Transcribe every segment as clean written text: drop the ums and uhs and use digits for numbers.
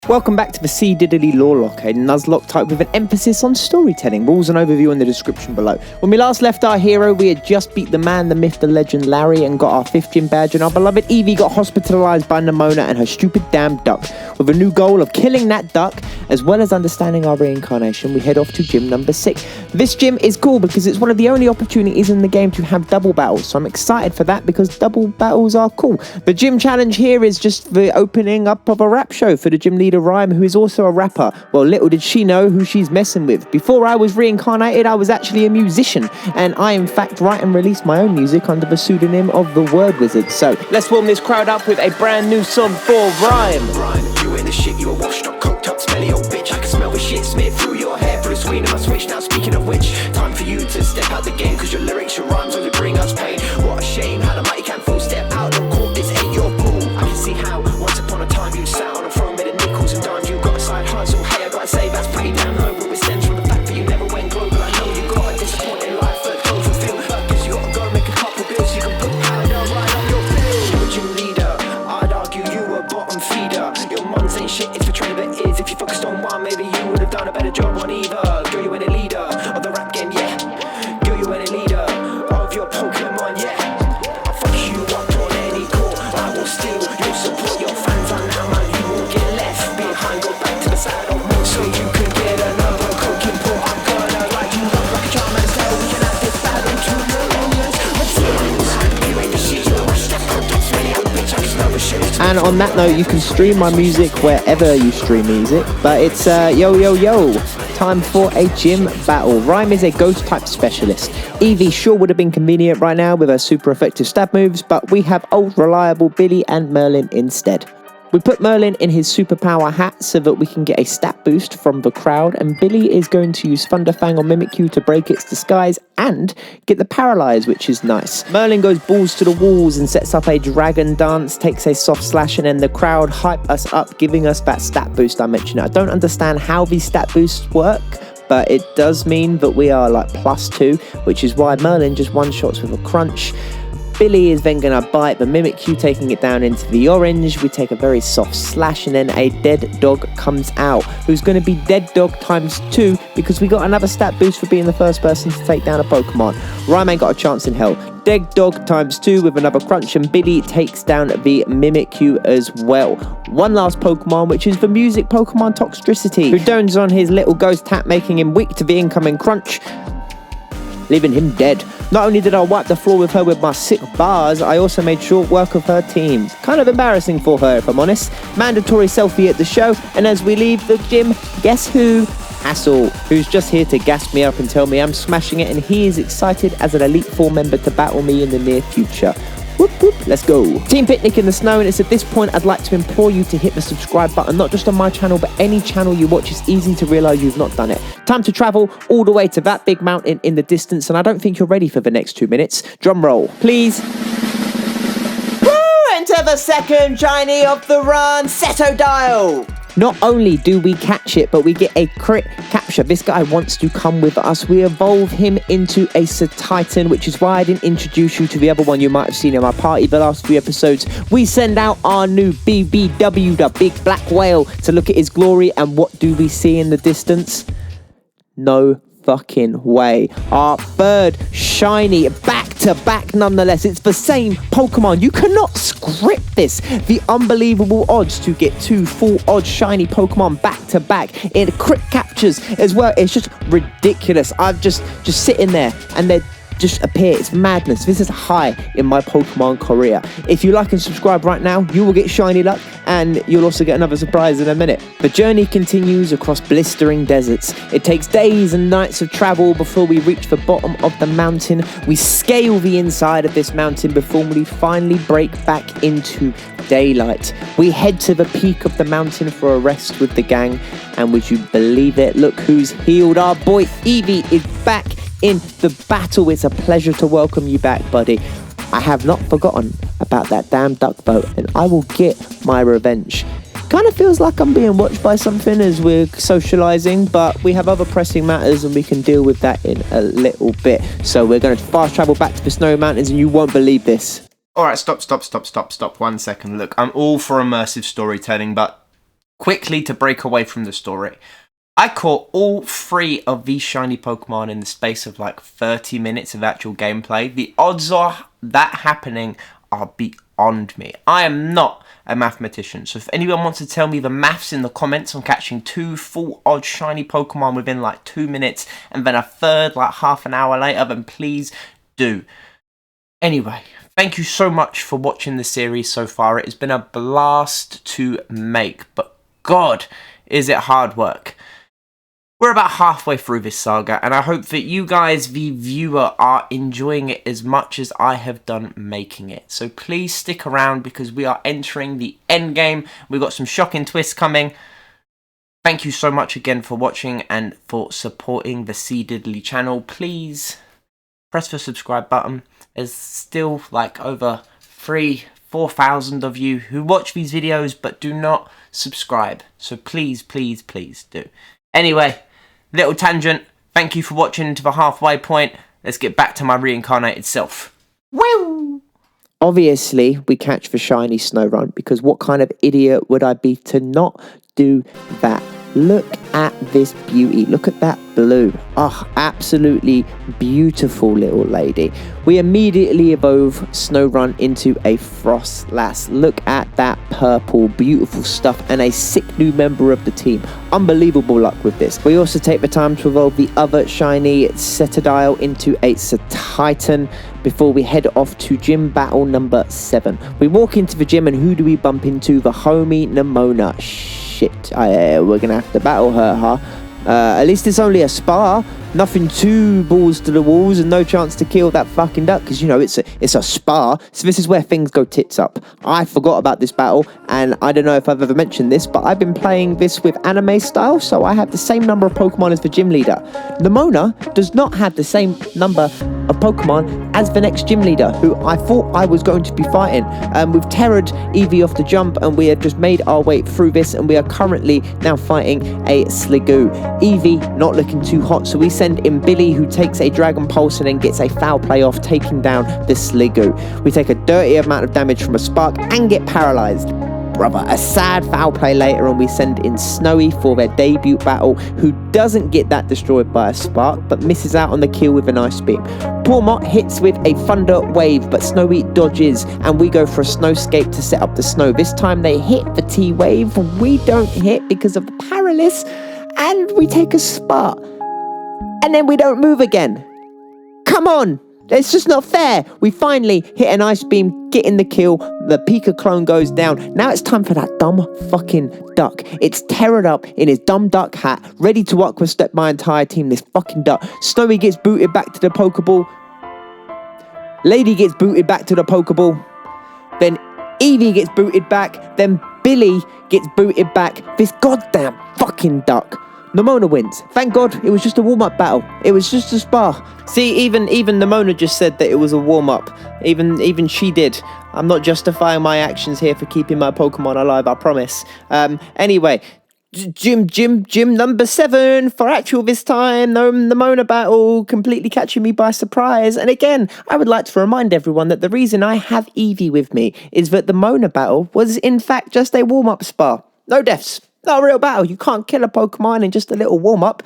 Welcome back to the C-Diddily Lorelocke, a Nuzlocke type with an emphasis on storytelling. Rules and overview in the description below. When we last left our hero, we had just beat the man, the myth, the legend, Larry, and got our 5th gym badge, and our beloved Evie got hospitalised by Nemona and her stupid damn duck. With a new goal of killing that duck, as well as understanding our reincarnation, we head off to gym number 6. This gym is cool because it's one of the only opportunities in the game to have double battles, so I'm excited for that because double battles are cool. The gym challenge here is just the opening up of a rap show for the gym leader Rhym, who is also a rapper. Well, little did she know who she's messing with. Before I was reincarnated, I was actually a musician, and I in fact write and release my own music under the pseudonym of the Word Wizzard. So let's warm this crowd up with a brand new song for Rhym. You ain't the shit, you a washed up, coked up, smelly old bitch. I can smell the shit smeared through your hair, through the screen of my switch. Now speaking of which, time for you to step out the game, cause your lyrics, your rhymes only bring us pain. What a shame, how the mighty can full step out of court, this ain't your pool. I can see how, once upon a time you sat on a throne with the nickels and dimes. You got a side hustle, hey I gotta say that's pretty damn noble. It stems from the fact that you never went global. I know you got a disappointing life that don't fulfill, cause you gotta go make a couple bills. You can put powder right on your bill. You're a gym leader, I'd argue you a bottom feeder. Your mons ain't shit, it's for training that is. If you focused on one, maybe you would have done a better job on either. Girl, you ain't a leader of the rap game, yeah. Girl, you ain't a leader of your Pokémon, yeah. I'll fuck you up on any court, I will steal your support. Your fans are now man, you will get left behind. Go back to the side of more so you can get another cooking pot. I'm gonna ride you up like a charm and style. We can have this battle to the longest. You ain't the shit, you're a washed up, cooked up, smelly old bitch. I just know the shit. And on that note, you can stream my music wherever you stream music. But it's yo, time for a gym battle. Rhym is a ghost type specialist. Evie sure would have been convenient right now with her super effective stab moves, but we have old reliable Billy and Merlin instead. We put Merlin in his superpower hat so that we can get a stat boost from the crowd, and Billy is going to use Thunderfang on Mimikyu to break its disguise and get the paralyze, which is nice. Merlin goes balls to the walls and sets up a dragon dance, takes a soft slash, and then the crowd hype us up, giving us that stat boost I mentioned. I don't understand how these stat boosts work, but it does mean that we are like +2, which is why Merlin just one-shots with a crunch. Billy is then going to bite the Mimikyu, taking it down into the orange. We take a very soft slash, and then a dead dog comes out, who's going to be dead dog ×2 because we got another stat boost for being the first person to take down a Pokemon. Rhym ain't got a chance in hell. Dead dog ×2 with another crunch, and Billy takes down the Mimikyu as well. One last Pokemon, which is the music Pokemon Toxtricity, who dons on his little ghost hat, making him weak to the incoming crunch, leaving him dead. Not only did I wipe the floor with her with my sick bars, I also made short work of her team. Kind of embarrassing for her, if I'm honest. Mandatory selfie at the show, and as we leave the gym, guess who? Hassel, who's just here to gas me up and tell me I'm smashing it, and he is excited as an Elite 4 member to battle me in the near future. Whoop whoop, let's go. Team picnic in the snow, and it's at this point I'd like to implore you to hit the subscribe button, not just on my channel, but any channel you watch. It's easy to realise you've not done it. Time to travel all the way to that big mountain in the distance, and I don't think you're ready for the next 2 minutes. Drum roll, please. Woo! Enter the second shiny of the run, Setodile. Not only do we catch it, but we get a crit capture. This guy wants to come with us. We evolve him into a Titan, which is why I didn't introduce you to the other one you might have seen in my party the last 3 episodes. We send out our new BBW, the Big Black Whale, to look at his glory, and what do we see in the distance? No fucking way. Our third shiny, back to back nonetheless. It's the same Pokemon. You cannot script this. The unbelievable odds to get 2 full odds shiny Pokemon back to back in crit captures as well. It's just ridiculous. I'm just sitting there and they're just appear. It's madness. This is high in my Pokemon career. If you like and subscribe right now, you will get shiny luck, and you'll also get another surprise in a minute. The journey continues across blistering deserts. It takes days and nights of travel before we reach the bottom of the mountain. We scale the inside of this mountain before we finally break back into daylight. We head to the peak of the mountain for a rest with the gang, and would you believe it? Look who's healed. Our boy Evie is back in the battle. It's a pleasure to welcome you back, buddy. I have not forgotten about that damn duck boat, and I will get my revenge. Kind of feels like I'm being watched by something as we're socializing, but we have other pressing matters and we can deal with that in a little bit. So we're going to fast travel back to the snowy mountains, and you won't believe this. Alright, stop. 1 second. Look, I'm all for immersive storytelling, but quickly to break away from the story. I caught all 3 of these shiny Pokemon in the space of like 30 minutes of actual gameplay. The odds of that happening are beyond me. I am not a mathematician, so if anyone wants to tell me the maths in the comments on catching 2 full odd shiny Pokemon within like 2 minutes and then a third like half an hour later, then please do. Anyway, thank you so much for watching the series so far. It has been a blast to make, but God, is it hard work. We're about halfway through this saga, and I hope that you guys, the viewer, are enjoying it as much as I have done making it. So please stick around because we are entering the end game. We've got some shocking twists coming. Thank you so much again for watching and for supporting the C-Diddily channel. Please press the subscribe button. There's still like over 4,000 of you who watch these videos but do not subscribe. So please, please, please do. Anyway, little tangent. Thank you for watching to the halfway point. Let's get back to my reincarnated self. Woo! Obviously, we catch the shiny Snorunt because what kind of idiot would I be to not do that? Look at this beauty. Look at that blue. Oh, absolutely beautiful little lady. We immediately evolve Snorunt into a Frostlass. Look at that purple, beautiful stuff, and a sick new member of the team. Unbelievable luck with this. We also take the time to evolve the other shiny Cetadile into a Titan before we head off to gym battle number 7. We walk into the gym, and who do we bump into? The homie Nemona. Shit, we're gonna have to battle her, huh? At least it's only a spa. Nothing too balls to the walls and no chance to kill that fucking duck because, you know, it's a spa. So this is where things go tits up. I forgot about this battle and I don't know if I've ever mentioned this, but I've been playing this with anime style, so I have the same number of Pokemon as the gym leader. Nemona does not have the same number of Pokemon as the next gym leader, who I thought I was going to be fighting. We've terrored Eevee off the jump and we have just made our way through this, and we are currently now fighting a Sliggoo. Eevee not looking too hot, so we send in Billy, who takes a Dragon Pulse and then gets a foul play off, taking down the Sliggoo. We take a dirty amount of damage from a Spark and get paralyzed. Brother, a sad foul play later, and we send in Snowy for their debut battle, who doesn't get that destroyed by a Spark, but misses out on the kill with an Ice Beam. Pormot hits with a Thunder Wave, but Snowy dodges, and we go for a Snowscape to set up the snow. This time they hit the T-Wave, we don't hit because of the Paralysis, and we take a Spark. And then we don't move again. Come on! It's just not fair. We finally hit an Ice Beam, getting the kill. The Pika clone goes down. Now it's time for that dumb fucking duck. It's terrored up in his dumb duck hat, ready to aqua step my entire team. This fucking duck. Snowy gets booted back to the Pokeball. Lady gets booted back to the Pokeball. Then Eevee gets booted back. Then Billy gets booted back. This goddamn fucking duck. Nemona wins. Thank God it was just a warm-up battle. It was just a spa. See, even Nemona just said that it was a warm-up. Even she did. I'm not justifying my actions here for keeping my Pokemon alive, I promise. Anyway, gym number 7 for actual this time. No Nemona battle, completely catching me by surprise. And again, I would like to remind everyone that the reason I have Eevee with me is that the Mona battle was in fact just a warm-up spa. No deaths. Not a real battle. You can't kill a Pokemon in just a little warm-up.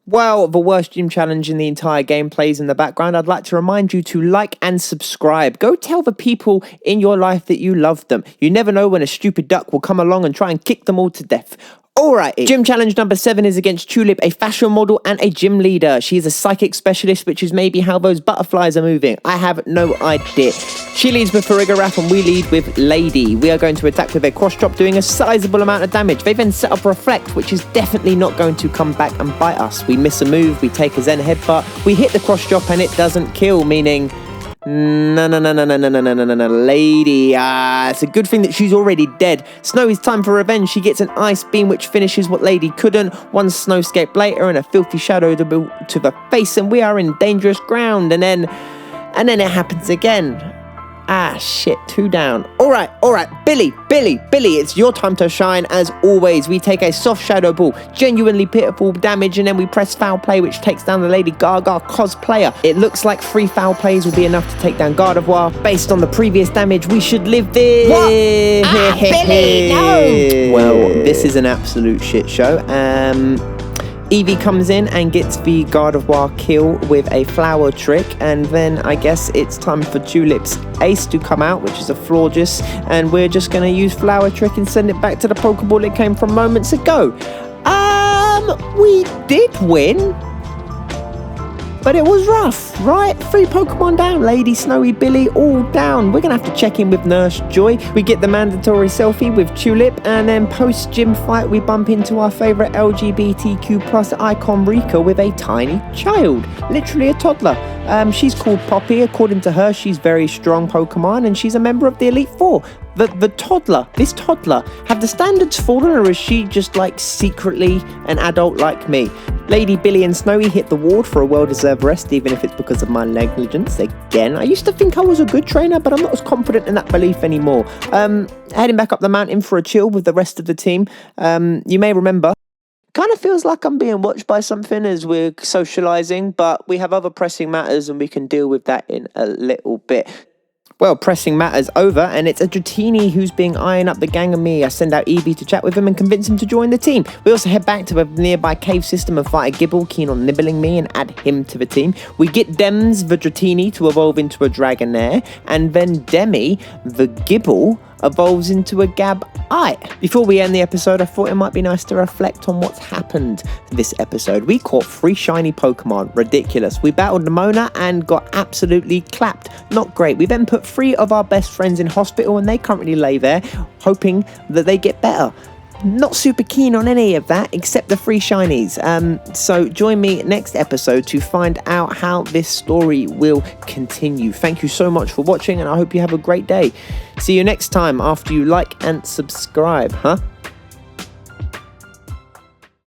While the worst gym challenge in the entire game plays in the background, I'd like to remind you to like and subscribe. Go tell the people in your life that you love them. You never know when a stupid duck will come along and try and kick them all to death. Alrighty, gym challenge number 7 is against Tulip, a fashion model and a gym leader. She is a psychic specialist, which is maybe how those butterflies are moving. I have no idea. She leads with Farigiraf and we lead with Lady. We are going to attack with a cross drop, doing a sizable amount of damage. They then set up Reflect, which is definitely not going to come back and bite us. We miss a move, we take a Zen Headbutt, we hit the cross drop and it doesn't kill, meaning... No, Lady. It's a good thing that she's already dead. Snowy's time for revenge. She gets an Ice Beam, which finishes what Lady couldn't. One Snowscape later and a Filthy Shadow to the face, and we are in dangerous ground. And then it happens again. Ah, shit, 2 down. All right, Billy, it's your time to shine. As always, we take a soft shadow ball, genuinely pitiful damage, and then we press foul play, which takes down the Lady Gaga cosplayer. It looks like 3 foul plays will be enough to take down Gardevoir. Based on the previous damage, we should live this. What? Ah, Billy, no! Well, this is an absolute shit show. Eevee comes in and gets the Gardevoir kill with a flower trick, and then I guess it's time for Tulip's ace to come out, which is a Florges, and we're just going to use flower trick and send it back to the Pokeball it came from moments ago. We did win, but it was rough, right? 3 Pokemon down, Lady Snowy, Billy, all down. We're going to have to check in with Nurse Joy. We get the mandatory selfie with Tulip, and then post-gym fight, we bump into our favourite LGBTQ plus icon Rika with a tiny child, literally a toddler. She's called Poppy. According to her, she's very strong Pokemon, and she's a member of the Elite Four. This toddler, have the standards fallen, or is she just like secretly an adult like me? Lady Billy and Snowy hit the ward for a well-deserved rest, even if it's because of my negligence again. I used to think I was a good trainer, but I'm not as confident in that belief anymore. Heading back up the mountain for a chill with the rest of the team. You may remember, kind of feels like I'm being watched by something as we're socialising, but we have other pressing matters and we can deal with that in a little bit. Well, pressing matters over, and it's a Dratini who's being eyeing up the gang and me. I send out Eevee to chat with him and convince him to join the team. We also head back to a nearby cave system and fight a Gibble keen on nibbling me and add him to the team. We get Dems, the Dratini, to evolve into a Dragonair, and then Demi, the Gibble, evolves into a Gabite. Before we end the episode, I thought it might be nice to reflect on what's happened this episode. We caught 3 shiny Pokemon. Ridiculous. We battled Nemona and got absolutely clapped. Not great. We then put 3 of our best friends in hospital, and they currently lay there hoping that they get better. Not super keen on any of that except the 3 shinies. So join me next episode to find out how this story will continue. Thank you so much for watching, and I hope you have a great day. See you next time after you like and subscribe, huh?